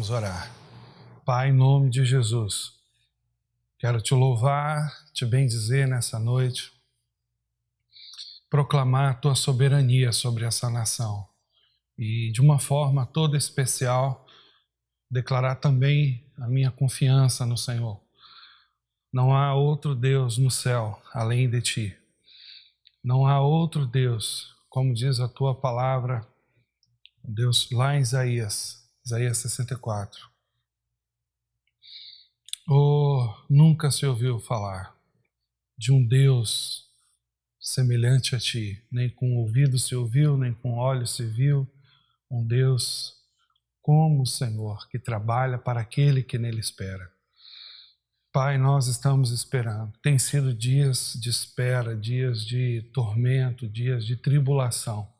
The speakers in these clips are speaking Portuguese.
Vamos orar. Pai, em nome de Jesus, quero te louvar, te bendizer nessa noite, proclamar a tua soberania sobre essa nação e, de uma forma toda especial, declarar também a minha confiança no Senhor. Não há outro Deus no céu além de ti. Não há outro Deus, como diz a tua palavra, Deus, lá em Isaías 64. Nunca se ouviu falar de um Deus semelhante a ti, nem com ouvido se ouviu, nem com olhos se viu, um Deus como o Senhor, que trabalha para aquele que nele espera. Pai, nós estamos esperando. Tem sido dias de espera, dias de tormento, dias de tribulação.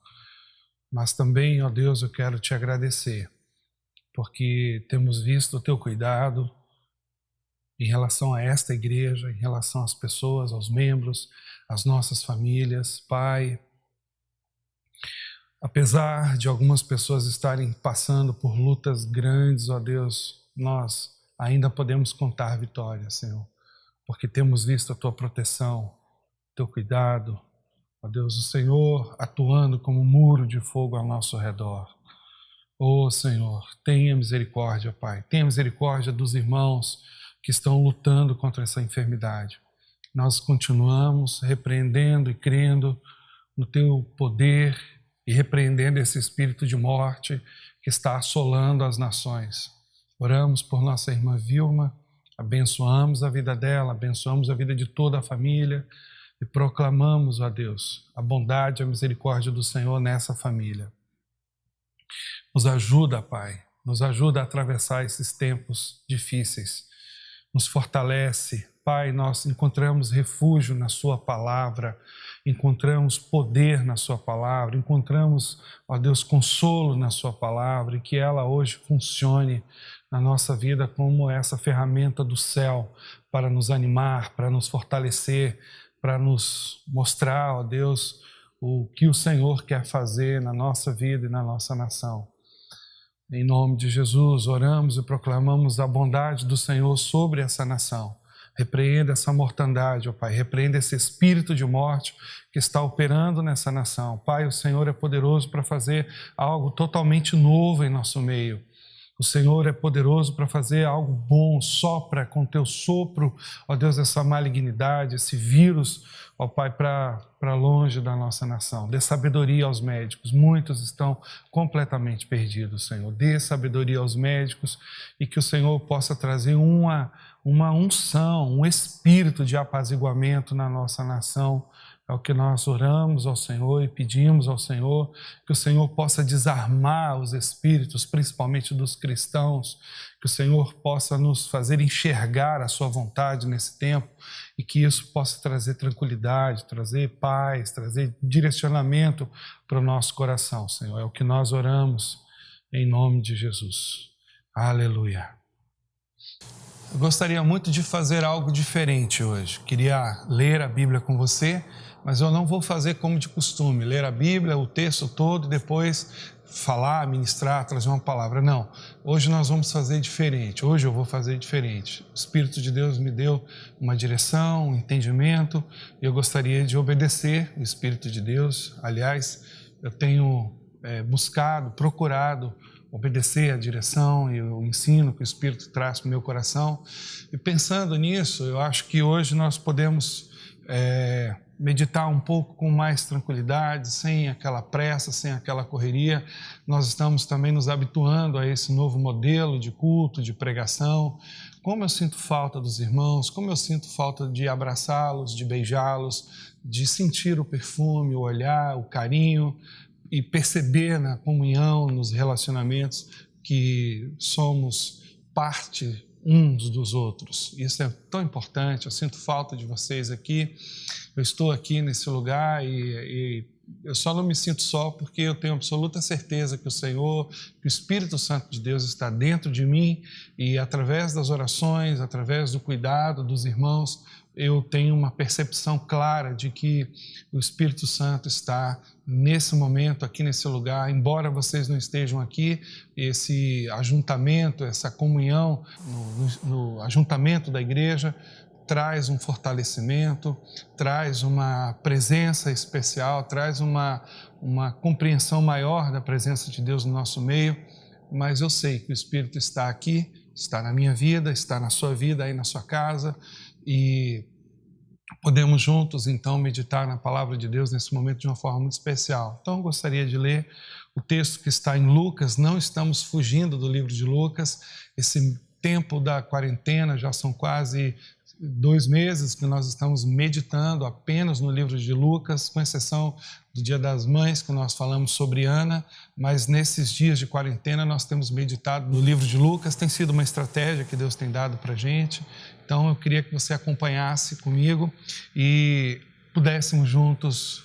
Mas também, ó Deus, eu quero te agradecer, porque temos visto o teu cuidado em relação a esta igreja, em relação às pessoas, aos membros, às nossas famílias. Pai, apesar de algumas pessoas estarem passando por lutas grandes, ó Deus, nós ainda podemos contar vitória, Senhor, porque temos visto a tua proteção, teu cuidado, ó Deus, o Senhor atuando como um muro de fogo ao nosso redor. Ó Senhor, tenha misericórdia, Pai, tenha misericórdia dos irmãos que estão lutando contra essa enfermidade. Nós continuamos repreendendo e crendo no teu poder e repreendendo esse espírito de morte que está assolando as nações. Oramos por nossa irmã Vilma, abençoamos a vida dela, abençoamos a vida de toda a família e proclamamos, ó Deus, a bondade e a misericórdia do Senhor nessa família. Nos ajuda, Pai, nos ajuda a atravessar esses tempos difíceis. Nos fortalece, Pai, nós encontramos refúgio na sua palavra, encontramos poder na sua palavra, encontramos, ó Deus, consolo na sua palavra e que ela hoje funcione na nossa vida como essa ferramenta do céu para nos animar, para nos fortalecer, para nos mostrar, ó Deus, o que o Senhor quer fazer na nossa vida e na nossa nação. Em nome de Jesus, oramos e proclamamos a bondade do Senhor sobre essa nação. Repreenda essa mortandade, ó Pai, repreenda esse espírito de morte que está operando nessa nação. Pai, o Senhor é poderoso para fazer algo totalmente novo em nosso meio. O Senhor é poderoso para fazer algo bom, sopra com teu sopro, ó Deus, essa malignidade, esse vírus, ó Pai, para longe da nossa nação. Dê sabedoria aos médicos, muitos estão completamente perdidos, Senhor. Dê sabedoria aos médicos e que o Senhor possa trazer uma unção, um espírito de apaziguamento na nossa nação. É o que nós oramos ao Senhor e pedimos ao Senhor, que o Senhor possa desarmar os espíritos, principalmente dos cristãos, que o Senhor possa nos fazer enxergar a sua vontade nesse tempo e que isso possa trazer tranquilidade, trazer paz, trazer direcionamento para o nosso coração, Senhor. É o que nós oramos em nome de Jesus. Aleluia. Eu gostaria muito de fazer algo diferente hoje. Queria ler a Bíblia com você, mas eu não vou fazer como de costume, ler a Bíblia, o texto todo e depois falar, ministrar, trazer uma palavra. Não, hoje nós vamos fazer diferente, hoje eu vou fazer diferente. O Espírito de Deus me deu uma direção, um entendimento, e eu gostaria de obedecer o Espírito de Deus. Aliás, eu tenho procurado obedecer a direção e o ensino que o Espírito traz para o meu coração. E pensando nisso, eu acho que hoje nós podemos meditar um pouco com mais tranquilidade, sem aquela pressa, sem aquela correria. Nós estamos também nos habituando a esse novo modelo de culto, de pregação. Como eu sinto falta dos irmãos, como eu sinto falta de abraçá-los, de beijá-los, de sentir o perfume, o olhar, o carinho, e perceber na comunhão, nos relacionamentos, que somos parte uns dos outros. Isso é tão importante, eu sinto falta de vocês aqui. Eu estou aqui nesse lugar e eu só não me sinto só porque eu tenho absoluta certeza que o Senhor, que o Espírito Santo de Deus está dentro de mim e através das orações, através do cuidado dos irmãos, eu tenho uma percepção clara de que o Espírito Santo está nesse momento, aqui nesse lugar, embora vocês não estejam aqui, esse ajuntamento, essa comunhão no ajuntamento da igreja traz um fortalecimento, traz uma presença especial, traz uma compreensão maior da presença de Deus no nosso meio, mas eu sei que o Espírito está aqui, está na minha vida, está na sua vida, aí na sua casa, e podemos juntos, então, meditar na palavra de Deus nesse momento de uma forma muito especial. Então, eu gostaria de ler o texto que está em Lucas. Não estamos fugindo do livro de Lucas. Esse tempo da quarentena, já são quase 2 meses que nós estamos meditando apenas no livro de Lucas, com exceção do Dia das Mães, que nós falamos sobre Ana, mas nesses dias de quarentena nós temos meditado no livro de Lucas. Tem sido uma estratégia que Deus tem dado para a gente. Então eu queria que você acompanhasse comigo e pudéssemos juntos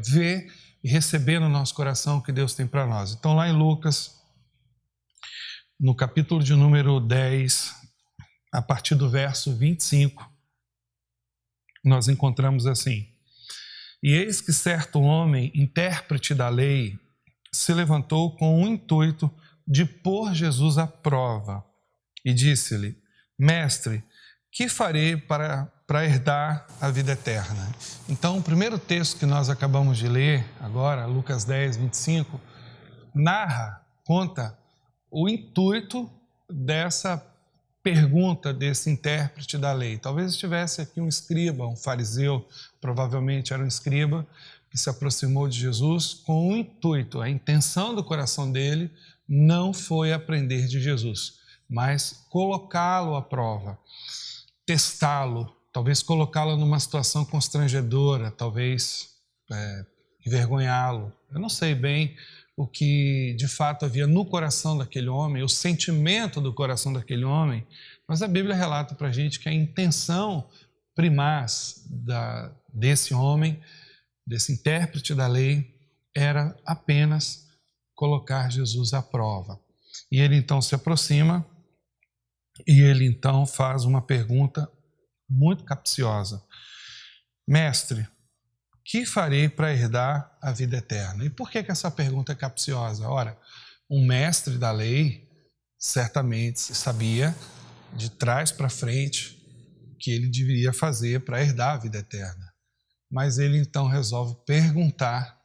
ver e receber no nosso coração o que Deus tem para nós. Então lá em Lucas, no capítulo de número 10, a partir do verso 25, nós encontramos assim: E eis que certo homem, intérprete da lei, se levantou com o intuito de pôr Jesus à prova e disse-lhe: Mestre, que farei para herdar a vida eterna? Então, o primeiro texto que nós acabamos de ler agora, Lucas 10, 25, conta o intuito dessa pergunta desse intérprete da lei. Talvez estivesse aqui um escriba, um fariseu, provavelmente era um escriba, que se aproximou de Jesus com o intuito, a intenção do coração dele não foi aprender de Jesus, mas colocá-lo à prova, testá-lo, talvez colocá-lo numa situação constrangedora, talvez envergonhá-lo. Eu não sei bem o que de fato havia no coração daquele homem, o sentimento do coração daquele homem, mas a Bíblia relata para a gente que a intenção primaz desse homem, desse intérprete da lei, era apenas colocar Jesus à prova. E ele então se aproxima e ele então faz uma pergunta muito capciosa: Mestre, que farei para herdar a vida eterna? E por que essa pergunta é capciosa? Ora, um mestre da lei certamente sabia de trás para frente o que ele deveria fazer para herdar a vida eterna. Mas ele então resolve perguntar,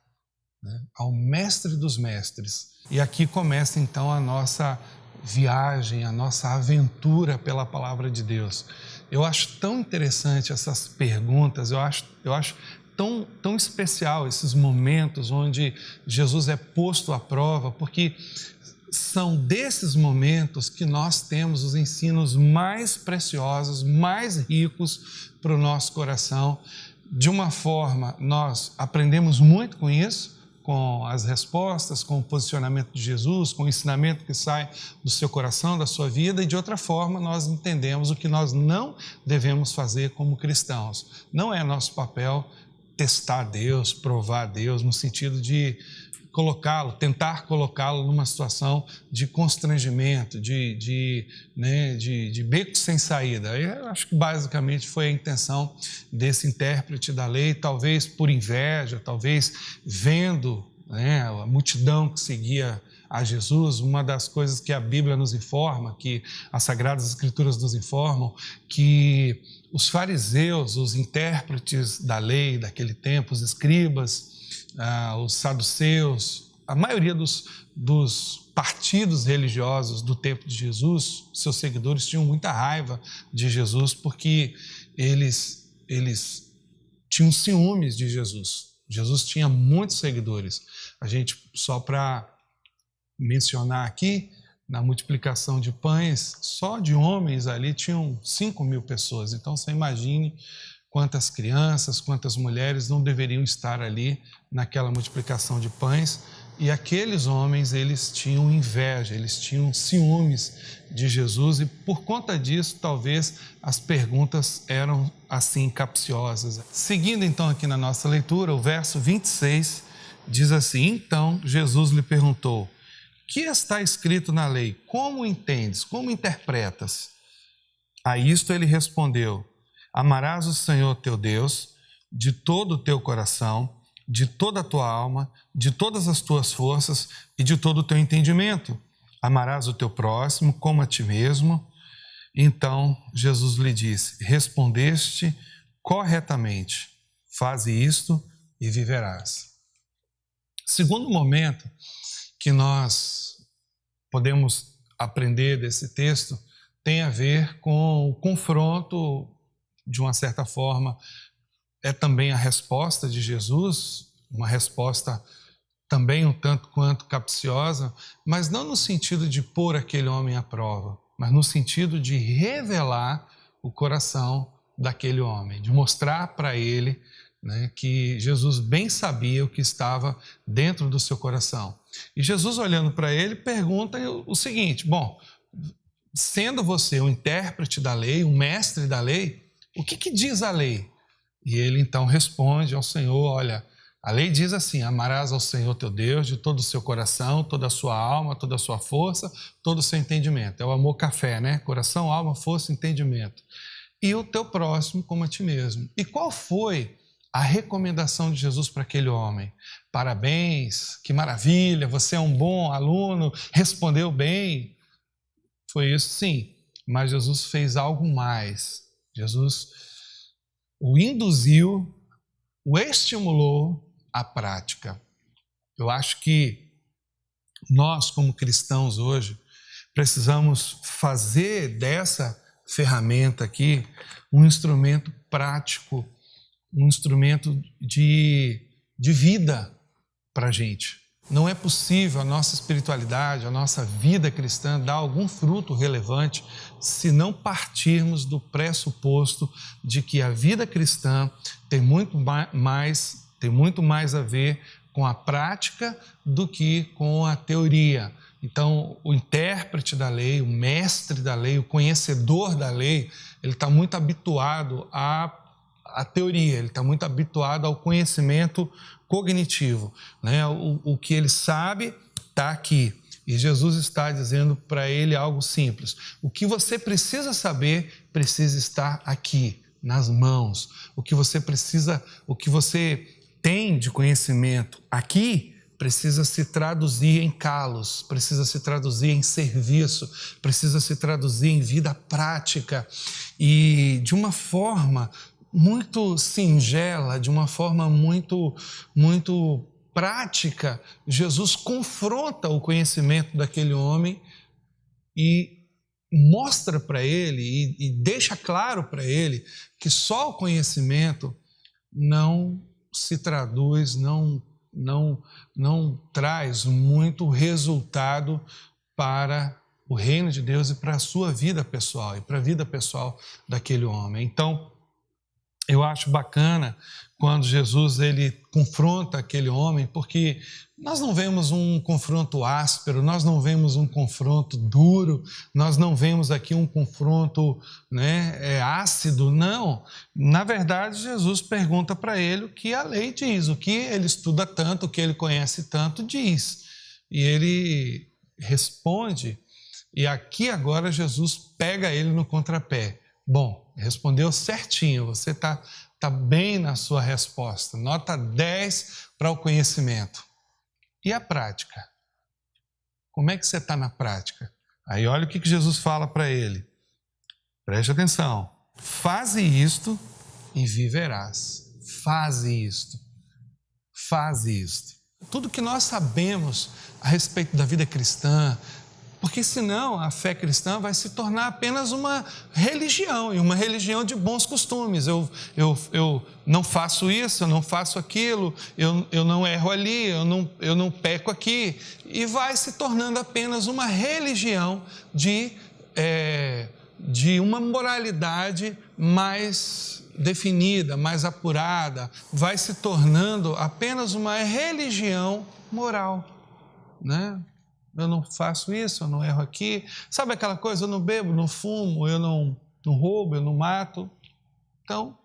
né, ao mestre dos mestres. E aqui começa então a nossa viagem, a nossa aventura pela palavra de Deus. Eu acho tão interessante essas perguntas, eu acho tão especial esses momentos onde Jesus é posto à prova, porque são desses momentos que nós temos os ensinos mais preciosos, mais ricos para o nosso coração. De uma forma, nós aprendemos muito com isso, com as respostas, com o posicionamento de Jesus, com o ensinamento que sai do seu coração, da sua vida, e de outra forma nós entendemos o que nós não devemos fazer como cristãos. Não é nosso papel testar Deus, provar Deus, no sentido de tentar colocá-lo numa situação de constrangimento, de beco sem saída. Eu acho que basicamente foi a intenção desse intérprete da lei, talvez por inveja, talvez vendo, né, a multidão que seguia a Jesus. Uma das coisas que a Bíblia nos informa, que as Sagradas Escrituras nos informam, que os fariseus, os intérpretes da lei daquele tempo, os escribas, os saduceus, a maioria dos partidos religiosos do tempo de Jesus, seus seguidores tinham muita raiva de Jesus porque eles tinham ciúmes de Jesus. Jesus tinha muitos seguidores. A gente, só para mencionar aqui, na multiplicação de pães, só de homens ali tinham 5.000 pessoas. Então você imagine quantas crianças, quantas mulheres não deveriam estar ali naquela multiplicação de pães. E aqueles homens, eles tinham inveja, eles tinham ciúmes de Jesus, e por conta disso, talvez as perguntas eram assim capciosas. Seguindo então aqui na nossa leitura, o verso 26 diz assim: Então Jesus lhe perguntou: que está escrito na lei? Como entendes? Como interpretas? A isto ele respondeu: Amarás o Senhor teu Deus de todo o teu coração, de toda a tua alma, de todas as tuas forças e de todo o teu entendimento. Amarás o teu próximo como a ti mesmo. Então Jesus lhe disse: respondeste corretamente, faze isto e viverás. Segundo momento que nós podemos aprender desse texto tem a ver com o confronto, de uma certa forma, é também a resposta de Jesus, uma resposta também um tanto quanto capciosa, mas não no sentido de pôr aquele homem à prova, mas no sentido de revelar o coração daquele homem, de mostrar para ele, né, que Jesus bem sabia o que estava dentro do seu coração. E Jesus, olhando para ele, pergunta o seguinte: bom, sendo você um intérprete da lei, um mestre da lei, o que diz a lei? E ele então responde ao Senhor: olha, a lei diz assim: amarás ao Senhor teu Deus de todo o seu coração, toda a sua alma, toda a sua força, todo o seu entendimento. É o amor café, né? Coração, alma, força, entendimento. E o teu próximo como a ti mesmo. E qual foi a recomendação de Jesus para aquele homem? Parabéns, que maravilha, você é um bom aluno, respondeu bem. Foi isso, sim, mas Jesus fez algo mais. Jesus o induziu, o estimulou à prática. Eu acho que nós, como cristãos hoje, precisamos fazer dessa ferramenta aqui um instrumento prático, um instrumento de vida para a gente. Não é possível a nossa espiritualidade, a nossa vida cristã dar algum fruto relevante se não partirmos do pressuposto de que a vida cristã tem muito mais a ver com a prática do que com a teoria. Então, o intérprete da lei, o mestre da lei, o conhecedor da lei, ele está muito habituado à teoria, ele está muito habituado ao conhecimento cognitivo, né? O que ele sabe está aqui. E Jesus está dizendo para ele algo simples: o que você precisa saber precisa estar aqui, nas mãos. O que você tem de conhecimento aqui precisa se traduzir em calos, precisa se traduzir em serviço, precisa se traduzir em vida prática. E de uma forma muito singela, de uma forma muito prática, Jesus confronta o conhecimento daquele homem e mostra para ele e deixa claro para ele que só o conhecimento não se traduz, não traz muito resultado para o reino de Deus e para a sua vida pessoal e para a vida pessoal daquele homem. Então, eu acho bacana quando Jesus ele confronta aquele homem, porque nós não vemos um confronto áspero, nós não vemos um confronto duro, nós não vemos aqui um confronto, né, ácido, não. Na verdade, Jesus pergunta para ele o que a lei diz, o que ele estuda tanto, o que ele conhece tanto diz. E ele responde, e aqui agora Jesus pega ele no contrapé. Bom, respondeu certinho, você está bem na sua resposta. Nota 10 para o conhecimento. E a prática? Como é que você está na prática? Aí olha o que Jesus fala para ele. Preste atenção. Faze isto e viverás. Faze isto. Faze isto. Tudo que nós sabemos a respeito da vida cristã, porque senão a fé cristã vai se tornar apenas uma religião, e uma religião de bons costumes. Eu não faço isso, eu não faço aquilo, eu não erro ali, eu não peco aqui. E vai se tornando apenas uma religião de uma moralidade mais definida, mais apurada. Vai se tornando apenas uma religião moral, né? Eu não faço isso, eu não erro aqui. Sabe aquela coisa, eu não bebo, não fumo, eu não roubo, eu não mato. Então,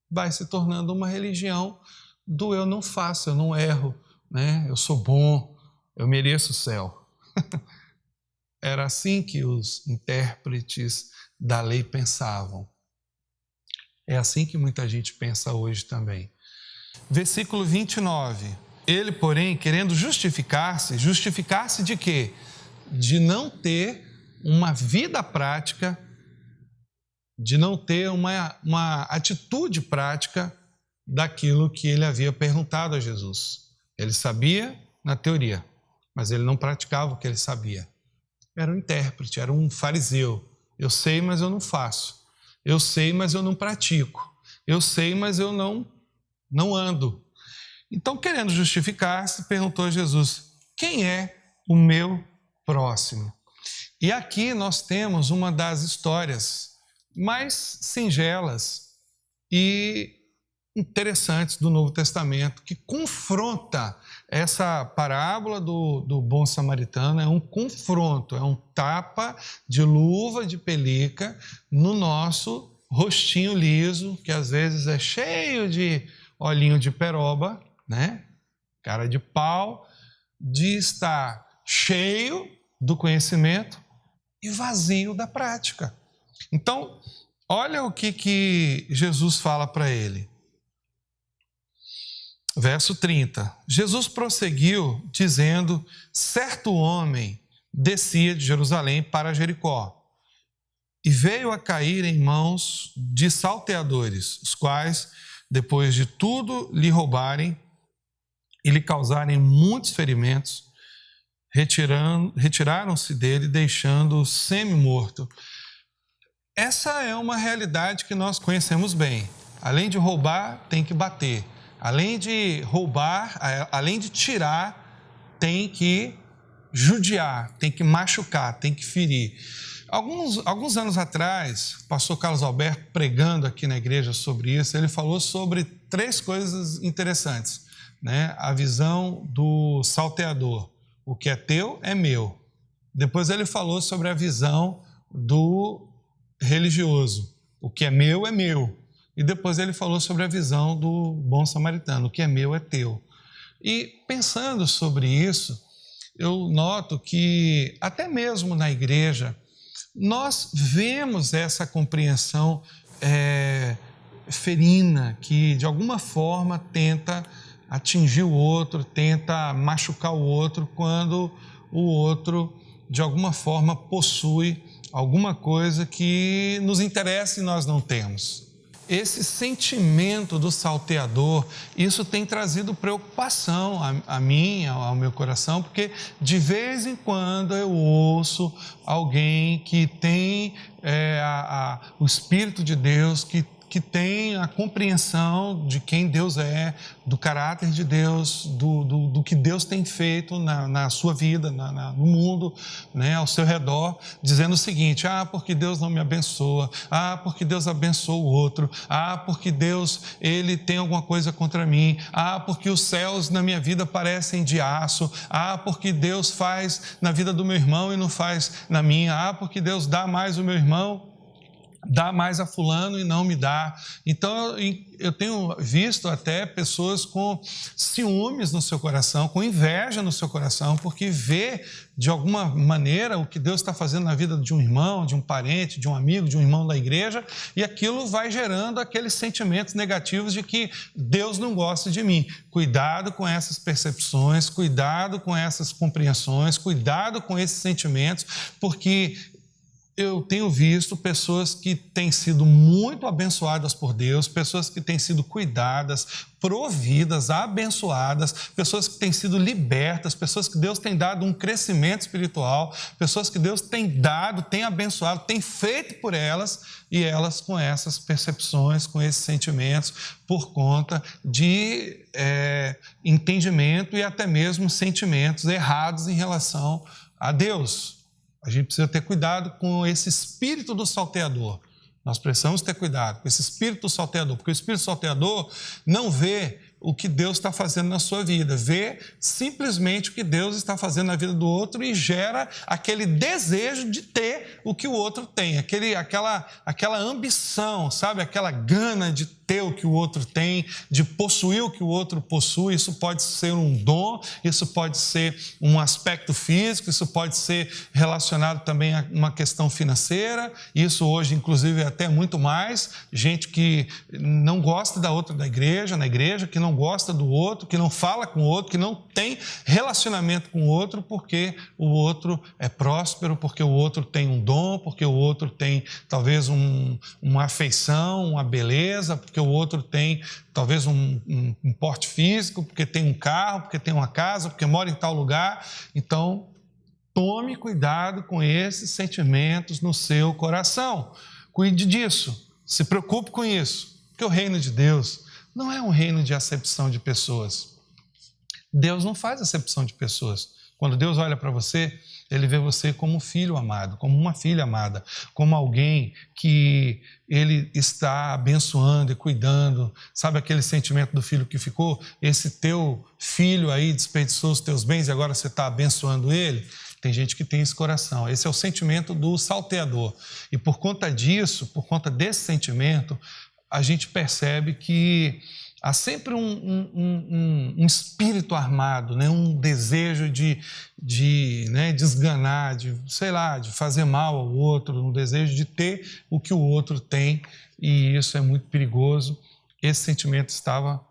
vai se tornando uma religião do eu não faço, eu não erro, né? Eu sou bom, eu mereço o céu. Era assim que os intérpretes da lei pensavam. É assim que muita gente pensa hoje também. Versículo 29. Ele, porém, querendo justificar-se de quê? De não ter uma vida prática, de não ter uma atitude prática daquilo que ele havia perguntado a Jesus. Ele sabia na teoria, mas ele não praticava o que ele sabia. Era um intérprete, era um fariseu. Eu sei, mas eu não faço. Eu sei, mas eu não pratico. Eu sei, mas eu não ando. Então, querendo justificar-se, perguntou a Jesus: quem é o meu próximo? E aqui nós temos uma das histórias mais singelas e interessantes do Novo Testamento, que confronta essa parábola do bom samaritano, é um confronto, é um tapa de luva de pelica no nosso rostinho liso, que às vezes é cheio de olhinho de peroba, né? Cara de pau, de estar cheio do conhecimento e vazio da prática. Então, olha o que Jesus fala para ele. Verso 30. Jesus prosseguiu dizendo: certo homem descia de Jerusalém para Jericó e veio a cair em mãos de salteadores, os quais, depois de tudo lhe roubarem e lhe causarem muitos ferimentos, retiraram-se dele, deixando-o semi-morto. Essa é uma realidade que nós conhecemos bem. Além de roubar, tem que bater. Além de roubar, além de tirar, tem que judiar, tem que machucar, tem que ferir. Alguns anos atrás, o pastor Carlos Alberto, pregando aqui na igreja sobre isso, ele falou sobre 3 coisas interessantes, né? A visão do salteador. O que é teu é meu. Depois ele falou sobre a visão do religioso. O que é meu é meu. E depois ele falou sobre a visão do bom samaritano. O que é meu é teu. E pensando sobre isso, eu noto que até mesmo na igreja, nós vemos essa compreensão ferina, que de alguma forma tenta atingir o outro, tenta machucar o outro, quando o outro de alguma forma possui alguma coisa que nos interessa e nós não temos. Esse sentimento do salteador, isso tem trazido preocupação a mim, ao meu coração, porque de vez em quando eu ouço alguém que tem o Espírito de Deus, que tem a compreensão de quem Deus é, do caráter de Deus, do que Deus tem feito na sua vida, no mundo, né, ao seu redor, dizendo o seguinte: porque Deus não me abençoa, porque Deus abençoa o outro, porque Deus, ele tem alguma coisa contra mim, porque os céus na minha vida parecem de aço, porque Deus faz na vida do meu irmão e não faz na minha, porque Deus dá mais ao meu irmão, dá mais a fulano e não me dá. Então, eu tenho visto até pessoas com ciúmes no seu coração, com inveja no seu coração, porque vê, de alguma maneira, o que Deus está fazendo na vida de um irmão, de um parente, de um amigo, de um irmão da igreja, e aquilo vai gerando aqueles sentimentos negativos de que Deus não gosta de mim. Cuidado com essas percepções, cuidado com essas compreensões, cuidado com esses sentimentos, porque eu tenho visto pessoas que têm sido muito abençoadas por Deus, pessoas que têm sido cuidadas, providas, abençoadas, pessoas que têm sido libertas, pessoas que Deus tem dado um crescimento espiritual, pessoas que Deus tem dado, tem abençoado, tem feito por elas, e elas com essas percepções, com esses sentimentos, por conta de entendimento e até mesmo sentimentos errados em relação a Deus. A gente precisa ter cuidado com esse espírito do salteador. Nós precisamos ter cuidado com esse espírito do salteador, porque o espírito salteador não vê o que Deus está fazendo na sua vida, vê simplesmente o que Deus está fazendo na vida do outro e gera aquele desejo de ter o que o outro tem, aquela ambição, sabe? Aquela gana de ter o que o outro tem, de possuir o que o outro possui. Isso pode ser um dom, isso pode ser um aspecto físico, isso pode ser relacionado também a uma questão financeira. Isso hoje, inclusive, é até muito mais. Gente que não gosta da outra na igreja, que não gosta do outro, que não fala com o outro, que não tem relacionamento com o outro porque o outro é próspero, porque o outro tem um dom, porque o outro tem talvez uma afeição, uma beleza, porque o outro tem talvez um porte físico, porque tem um carro, porque tem uma casa, porque mora em tal lugar. Então, tome cuidado com esses sentimentos no seu coração. Cuide disso, se preocupe com isso, porque o reino de Deus não é um reino de acepção de pessoas. Deus não faz acepção de pessoas. Quando Deus olha para você, Ele vê você como um filho amado, como uma filha amada, como alguém que Ele está abençoando e cuidando. Sabe aquele sentimento do filho que ficou? Esse teu filho aí desperdiçou os teus bens e agora você está abençoando ele? Tem gente que tem esse coração. Esse é o sentimento do salteador. E por conta disso, por conta desse sentimento, a gente percebe que há sempre um espírito armado, né? Um desejo de esganar, de fazer mal ao outro, um desejo de ter o que o outro tem, e isso é muito perigoso. Esse sentimento estava,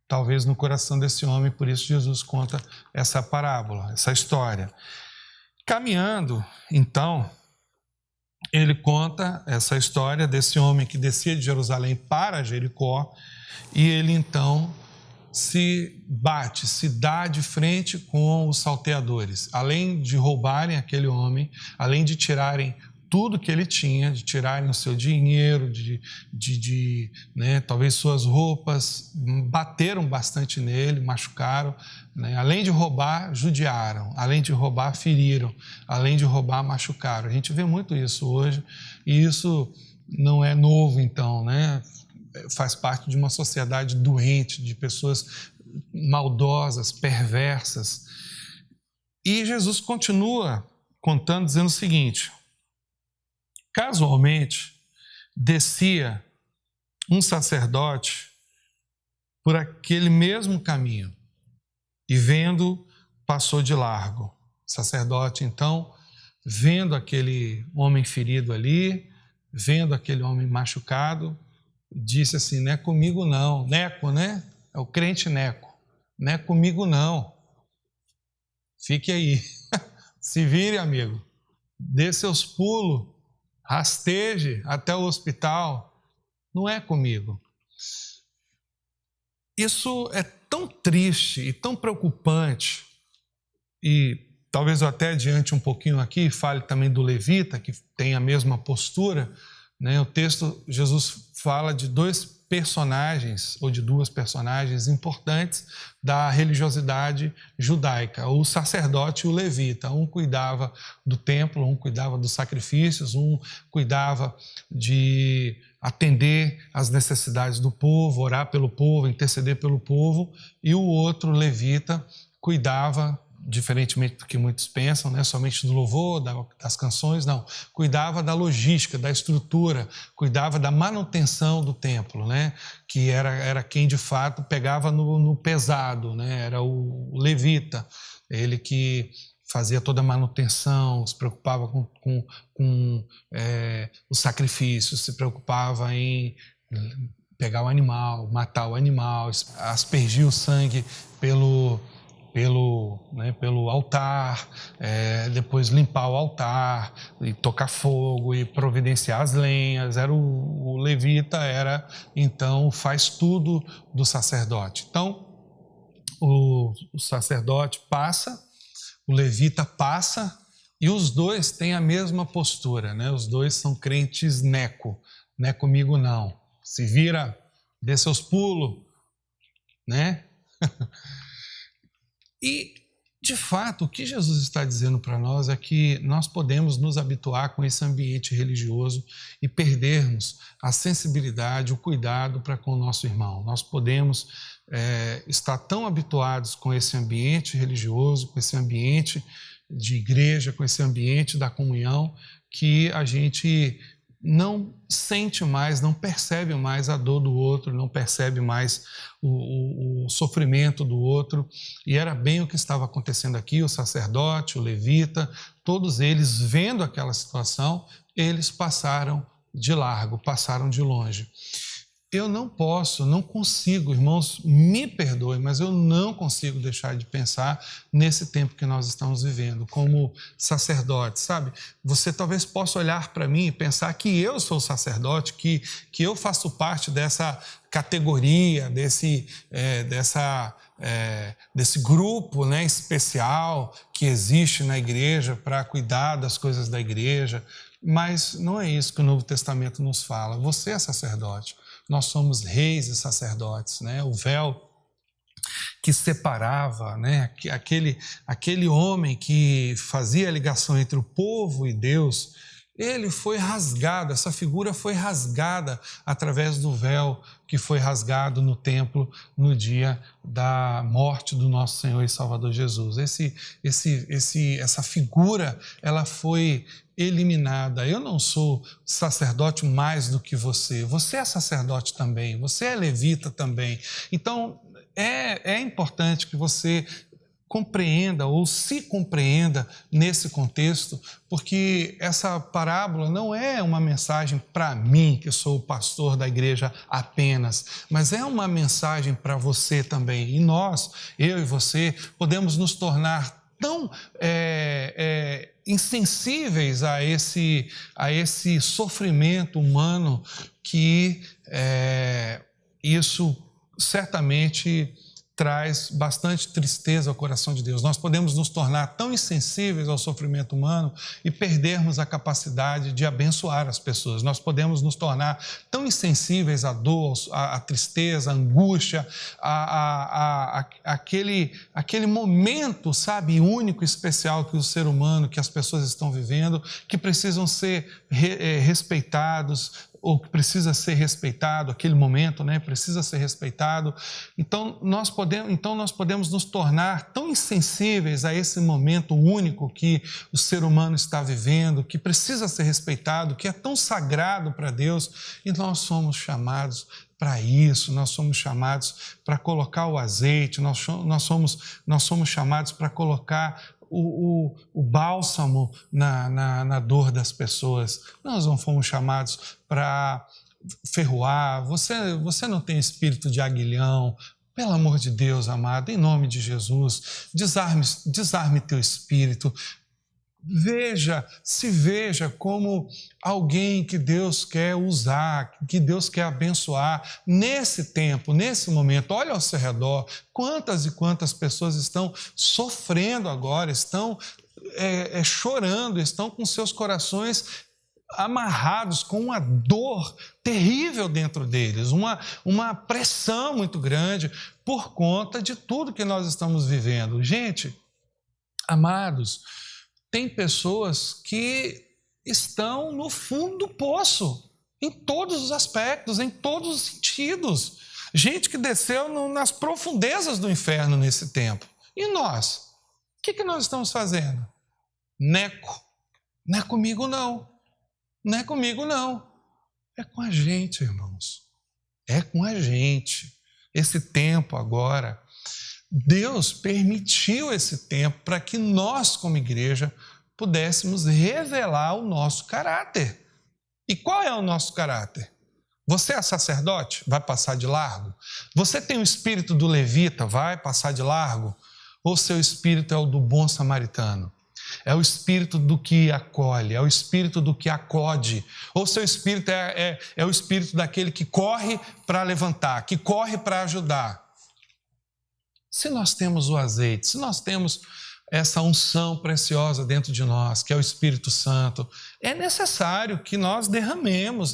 talvez no coração desse homem, por isso Jesus conta essa parábola, essa história. Caminhando, então, ele conta essa história desse homem que descia de Jerusalém para Jericó, e ele então se dá de frente com os salteadores. Além de roubarem aquele homem, além de tirarem tudo que ele tinha, de tirarem o seu dinheiro, talvez suas roupas, bateram bastante nele, machucaram. Além de roubar, judiaram. Além de roubar, feriram. Além de roubar, machucaram. A gente vê muito isso hoje, e isso não é novo, então, faz parte de uma sociedade doente, de pessoas maldosas, perversas. E Jesus continua contando, dizendo o seguinte: casualmente, descia um sacerdote por aquele mesmo caminho e, vendo, passou de largo. O sacerdote, então, vendo aquele homem ferido ali, vendo aquele homem machucado, disse assim: não é comigo não. Neco, né? É o crente Neco. Não é comigo não. Fique aí. Se vire, amigo. Dê seus pulos. Rasteje até o hospital. Não é comigo. Isso é tão triste e tão preocupante. E talvez eu até adiante um pouquinho aqui, fale também do levita, que tem a mesma postura. O texto, Jesus fala de dois personagens, ou de duas personagens importantes da religiosidade judaica, o sacerdote e o levita. Um cuidava do templo, um cuidava dos sacrifícios, um cuidava de atender às necessidades do povo, orar pelo povo, interceder pelo povo, e o outro, levita, cuidava, diferentemente do que muitos pensam, somente do louvor, das canções, não. Cuidava da logística, da estrutura, cuidava da manutenção do templo, que era quem de fato pegava no pesado, era o levita, ele que fazia toda a manutenção, se preocupava com os sacrifícios, se preocupava em pegar o animal, matar o animal, aspergir o sangue pelo altar, depois limpar o altar, e tocar fogo, e providenciar as lenhas. O levita então, faz tudo do sacerdote. Então, o sacerdote passa, o levita passa, e os dois têm a mesma postura, Os dois são crentes Neco. Não é comigo não. Se vira, dê seus pulos, E, de fato, o que Jesus está dizendo para nós é que nós podemos nos habituar com esse ambiente religioso e perdermos a sensibilidade, o cuidado para com o nosso irmão. Nós podemos estar tão habituados com esse ambiente religioso, com esse ambiente de igreja, com esse ambiente da comunhão, que a gente não sente mais, não percebe mais a dor do outro, não percebe mais o sofrimento do outro. E era bem o que estava acontecendo aqui, o sacerdote, o levita, todos eles vendo aquela situação, eles passaram de largo, passaram de longe. Eu não posso, não consigo, irmãos, me perdoem, mas eu não consigo deixar de pensar nesse tempo que nós estamos vivendo, como sacerdote, sabe? Você talvez possa olhar para mim e pensar que eu sou sacerdote, que eu faço parte dessa categoria, desse grupo, né, especial que existe na igreja para cuidar das coisas da igreja, mas não é isso que o Novo Testamento nos fala. Você é sacerdote. Nós somos reis e sacerdotes, né? O véu que separava, né? Aquele homem que fazia a ligação entre o povo e Deus, ele foi rasgado, essa figura foi rasgada através do véu que foi rasgado no templo no dia da morte do nosso Senhor e Salvador Jesus. Essa figura, ela foi eliminada. Eu não sou sacerdote mais do que você. Você é sacerdote também, você é levita também. Então, é importante que você compreenda ou se compreenda nesse contexto, porque essa parábola não é uma mensagem para mim, que sou o pastor da igreja apenas, mas é uma mensagem para você também. E nós, eu e você, podemos nos tornar tão insensíveis a esse sofrimento humano que isso certamente traz bastante tristeza ao coração de Deus. Nós podemos nos tornar tão insensíveis ao sofrimento humano e perdermos a capacidade de abençoar as pessoas. Nós podemos nos tornar tão insensíveis à dor, à tristeza, à angústia, aquele momento, sabe, único, especial que o ser humano, que as pessoas estão vivendo, que precisam ser respeitados, ou que precisa ser respeitado, aquele momento, né, precisa ser respeitado. Então nós podemos nos tornar tão insensíveis a esse momento único que o ser humano está vivendo, que precisa ser respeitado, que é tão sagrado para Deus, e nós somos chamados para isso, nós somos chamados para colocar o azeite, nós somos chamados para colocar o bálsamo na dor das pessoas. Nós não fomos chamados para ferroar. Você não tem espírito de aguilhão. Pelo amor de Deus, amado, em nome de Jesus, desarme teu espírito. Se veja como alguém que Deus quer usar, que Deus quer abençoar nesse tempo, nesse momento. Olha ao seu redor, quantas e quantas pessoas estão sofrendo agora, estão chorando, estão com seus corações amarrados, com uma dor terrível dentro deles, uma pressão muito grande por conta de tudo que nós estamos vivendo. Gente, amados, tem pessoas que estão no fundo do poço, em todos os aspectos, em todos os sentidos. Gente que desceu nas profundezas do inferno nesse tempo. E nós? O que nós estamos fazendo? Neco. Não é comigo, não. Não é comigo, não. É com a gente, irmãos. É com a gente. Esse tempo agora, Deus permitiu esse tempo para que nós, como igreja, pudéssemos revelar o nosso caráter. E qual é o nosso caráter? Você é sacerdote? Vai passar de largo? Você tem o espírito do levita? Vai passar de largo? Ou seu espírito é o do bom samaritano? É o espírito do que acolhe, é o espírito do que acode. Ou seu espírito é o espírito daquele que corre para levantar, que corre para ajudar. Se nós temos o azeite, se nós temos essa unção preciosa dentro de nós, que é o Espírito Santo, é necessário que nós derramemos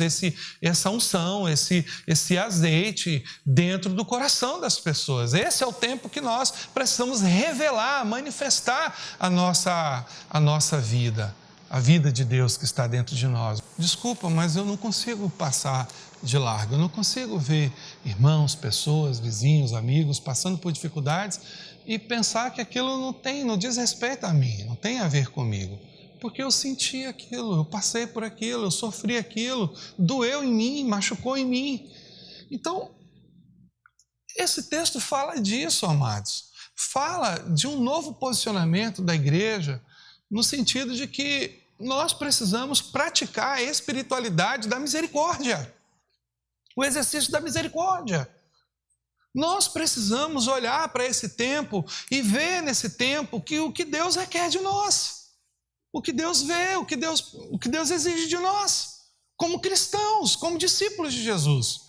essa unção, esse azeite dentro do coração das pessoas. Esse é o tempo que nós precisamos revelar, manifestar a nossa vida, a vida de Deus que está dentro de nós. Desculpa, mas eu não consigo passar de largo, eu não consigo ver irmãos, pessoas, vizinhos, amigos passando por dificuldades e pensar que aquilo não diz respeito a mim, não tem a ver comigo. porque eu senti aquilo, eu passei por aquilo, eu sofri aquilo, doeu em mim, machucou em mim. Então, esse texto fala disso, amados. Fala de um novo posicionamento da igreja, no sentido de que nós precisamos praticar a espiritualidade da misericórdia, o exercício da misericórdia. Nós precisamos olhar para esse tempo e ver nesse tempo o que Deus requer de nós, o que Deus vê, o que Deus exige de nós, como cristãos, como discípulos de Jesus.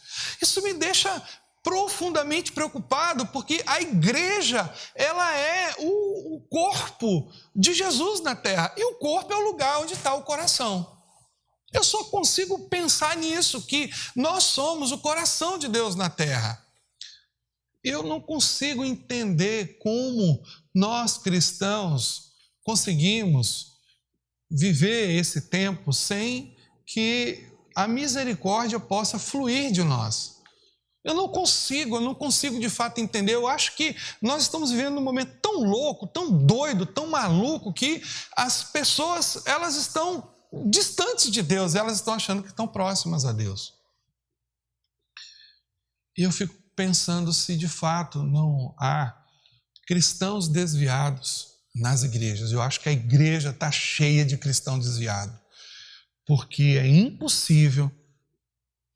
Isso me deixa profundamente preocupado, porque a igreja, ela é o corpo de Jesus na terra, e o corpo é o lugar onde está o coração. Eu só consigo pensar nisso, que nós somos o coração de Deus na terra. Eu não consigo entender como nós cristãos conseguimos viver esse tempo sem que a misericórdia possa fluir de nós. Eu não consigo de fato entender. Eu acho que nós estamos vivendo um momento tão louco, tão doido, tão maluco, que as pessoas, elas estão distantes de Deus, elas estão achando que estão próximas a Deus. E eu fico pensando se de fato não há cristãos desviados nas igrejas. Eu acho que a igreja está cheia de cristão desviado, porque é impossível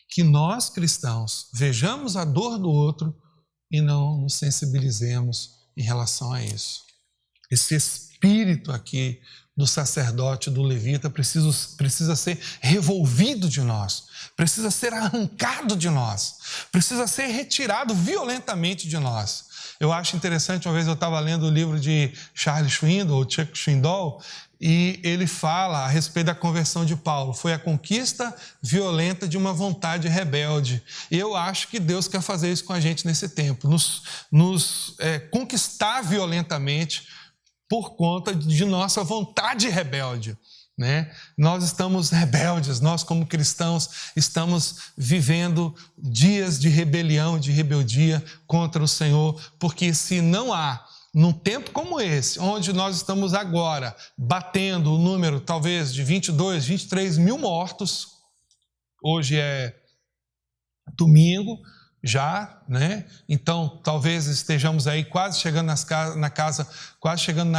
que nós cristãos vejamos a dor do outro e não nos sensibilizemos em relação a isso. Esse espírito aqui do sacerdote, do levita, precisa ser revolvido de nós, precisa ser arrancado de nós, precisa ser retirado violentamente de nós. Eu acho interessante, uma vez eu estava lendo o livro de Charles Swindoll, ou Chuck Swindoll, e ele fala a respeito da conversão de Paulo. Foi a conquista violenta de uma vontade rebelde. E eu acho que Deus quer fazer isso com a gente nesse tempo, nos conquistar violentamente por conta de nossa vontade rebelde, né? Nós estamos rebeldes, nós como cristãos estamos vivendo dias de rebelião, de rebeldia contra o Senhor, porque se não há, num tempo como esse, onde nós estamos agora batendo o número talvez de 22, 23 mil mortos, hoje é domingo já, né? Então talvez estejamos aí quase chegando na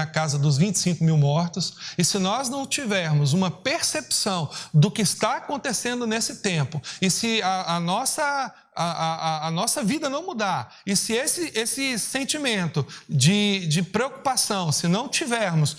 casa dos 25 mil mortos, e se nós não tivermos uma percepção do que está acontecendo nesse tempo, e se a nossa vida não mudar, e se esse sentimento de preocupação, se não tivermos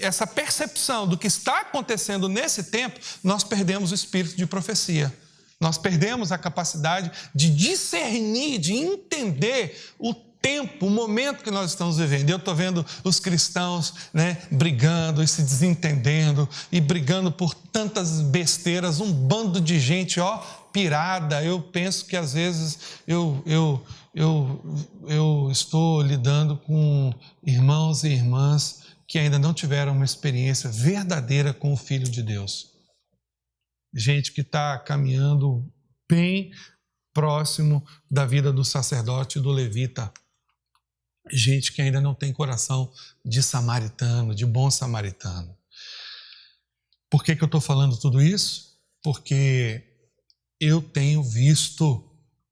essa percepção do que está acontecendo nesse tempo, nós perdemos o espírito de profecia. Nós perdemos a capacidade de discernir, de entender o tempo, o momento que nós estamos vivendo. Eu estou vendo os cristãos, né, brigando e se desentendendo e brigando por tantas besteiras, um bando de gente, pirada. Eu penso que às vezes eu estou lidando com irmãos e irmãs que ainda não tiveram uma experiência verdadeira com o Filho de Deus. Gente que está caminhando bem próximo da vida do sacerdote e do levita. Gente que ainda não tem coração de samaritano, de bom samaritano. Por que eu estou falando tudo isso? Porque eu tenho visto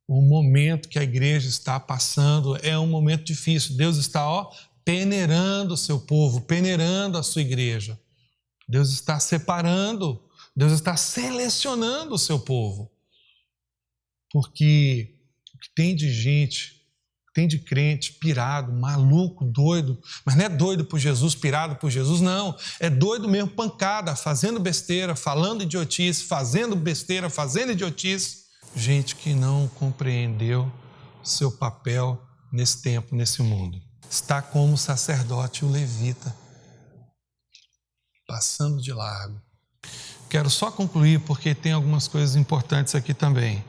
o momento que a igreja está passando, é um momento difícil. Deus está peneirando o seu povo, peneirando a sua igreja. Deus está separando, Deus está selecionando o seu povo, porque o que tem de gente, tem de crente pirado, maluco, doido, mas não é doido por Jesus, pirado por Jesus, não, é doido mesmo, pancada, fazendo besteira, falando idiotice, fazendo besteira, fazendo idiotice, gente que não compreendeu seu papel nesse tempo, nesse mundo. Está como o sacerdote e o levita, passando de largo. Quero só concluir porque tem algumas coisas importantes aqui também.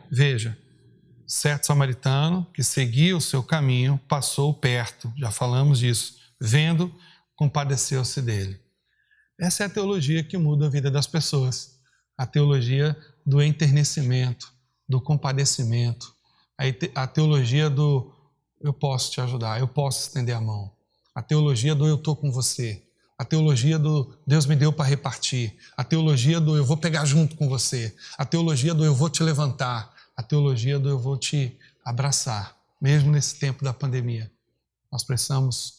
Veja, certo samaritano que seguia o seu caminho, passou perto, já falamos disso, vendo, compadeceu-se dele. Essa é a teologia que muda a vida das pessoas. A teologia do enternecimento, do compadecimento. A teologia do eu posso te ajudar, eu posso estender a mão. A teologia do eu estou com você. A teologia do Deus me deu para repartir. A teologia do eu vou pegar junto com você. A teologia do eu vou te levantar. A teologia do eu vou te abraçar. Mesmo nesse tempo da pandemia. Nós precisamos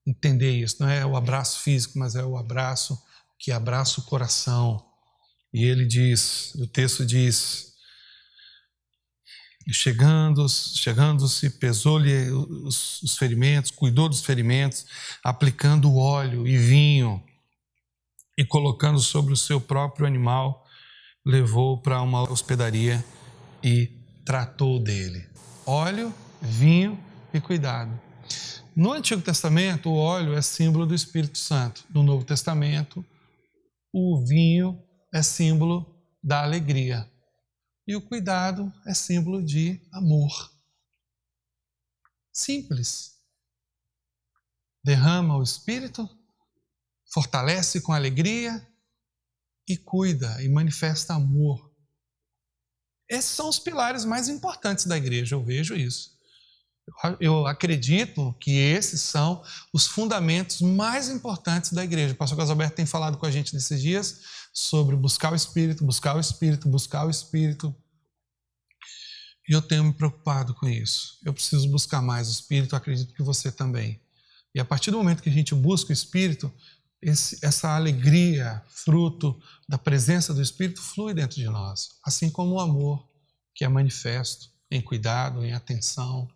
entender isso. Não é o abraço físico, mas é o abraço que abraça o coração. E ele diz, o texto diz, chegando-se, pesou-lhe os ferimentos, cuidou dos ferimentos, aplicando óleo e vinho, e colocando sobre o seu próprio animal, levou para uma hospedaria e tratou dele. Óleo, vinho e cuidado. No Antigo Testamento, o óleo é símbolo do Espírito Santo. No Novo Testamento, o vinho é símbolo da alegria. E o cuidado é símbolo de amor. Simples. Derrama o Espírito, fortalece com alegria e cuida e manifesta amor. Esses são os pilares mais importantes da igreja, eu vejo isso. Eu acredito que esses são os fundamentos mais importantes da igreja. O pastor Casalberto tem falado com a gente nesses dias sobre buscar o Espírito, buscar o Espírito, buscar o Espírito. E eu tenho me preocupado com isso. Eu preciso buscar mais o Espírito, eu acredito que você também. E a partir do momento que a gente busca o Espírito, essa alegria, fruto da presença do Espírito, flui dentro de nós. Assim como o amor, que é manifesto em cuidado, em atenção.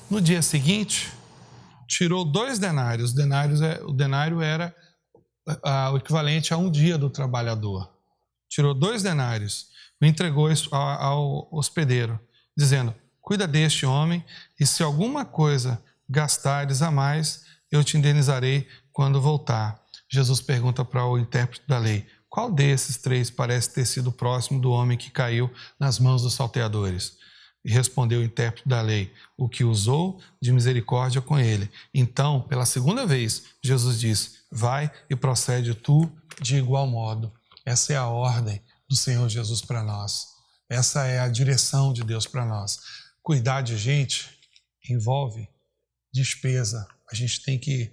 No dia seguinte, tirou 2 denários. O denário era o equivalente a um dia do trabalhador. Tirou 2 denários, o entregou ao hospedeiro, dizendo, cuida deste homem, e se alguma coisa gastares a mais, eu te indenizarei quando voltar. Jesus pergunta para o intérprete da lei, qual desses 3 parece ter sido próximo do homem que caiu nas mãos dos salteadores? E respondeu o intérprete da lei, o que usou de misericórdia com ele. Então, pela segunda vez, Jesus diz, vai e procede tu de igual modo. Essa é a ordem do Senhor Jesus para nós. Essa é a direção de Deus para nós. Cuidar de gente envolve despesa. A gente tem que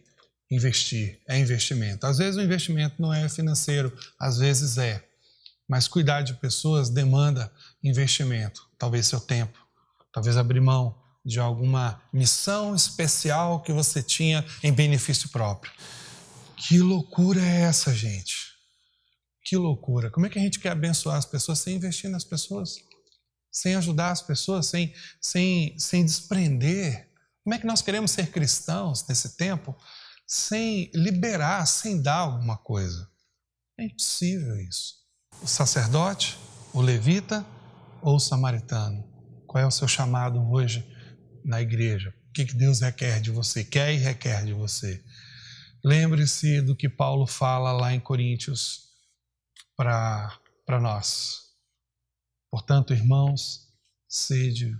investir. É investimento. Às vezes o investimento não é financeiro, às vezes é. Mas cuidar de pessoas demanda investimento. Talvez seu tempo. Talvez abrir mão de alguma missão especial que você tinha em benefício próprio. Que loucura é essa, gente? Que loucura. Como é que a gente quer abençoar as pessoas sem investir nas pessoas? Sem ajudar as pessoas? Sem desprender? Como é que nós queremos ser cristãos nesse tempo sem liberar, sem dar alguma coisa? É impossível isso. O sacerdote, o levita ou o samaritano? Qual é o seu chamado hoje na igreja? O que Deus requer de você? Quer e requer de você? Lembre-se do que Paulo fala lá em Coríntios para nós. Portanto, irmãos, sede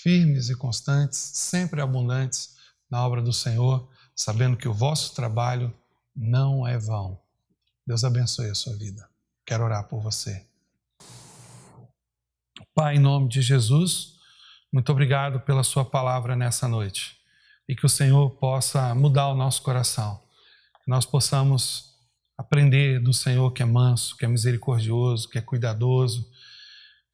firmes e constantes, sempre abundantes na obra do Senhor, sabendo que o vosso trabalho não é vão. Deus abençoe a sua vida. Quero orar por você. Pai, em nome de Jesus, muito obrigado pela sua palavra nessa noite. E que o Senhor possa mudar o nosso coração. Que nós possamos aprender do Senhor que é manso, que é misericordioso, que é cuidadoso,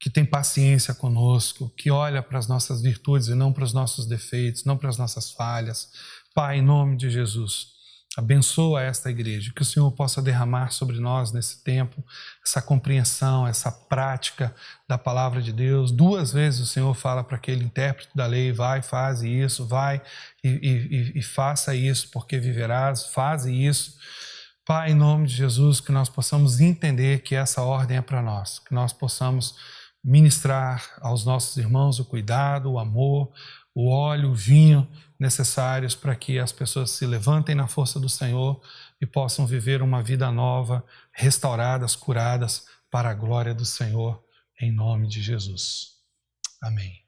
que tem paciência conosco, que olha para as nossas virtudes e não para os nossos defeitos, não para as nossas falhas. Pai, em nome de Jesus, abençoa esta igreja, que o Senhor possa derramar sobre nós nesse tempo essa compreensão, essa prática da palavra de Deus. 2 vezes o Senhor fala para aquele intérprete da lei, vai, faze isso, vai e faça isso, porque viverás, faze isso. Pai, em nome de Jesus, que nós possamos entender que essa ordem é para nós, que nós possamos ministrar aos nossos irmãos o cuidado, o amor, o óleo, o vinho necessários para que as pessoas se levantem na força do Senhor e possam viver uma vida nova, restauradas, curadas para a glória do Senhor, em nome de Jesus. Amém.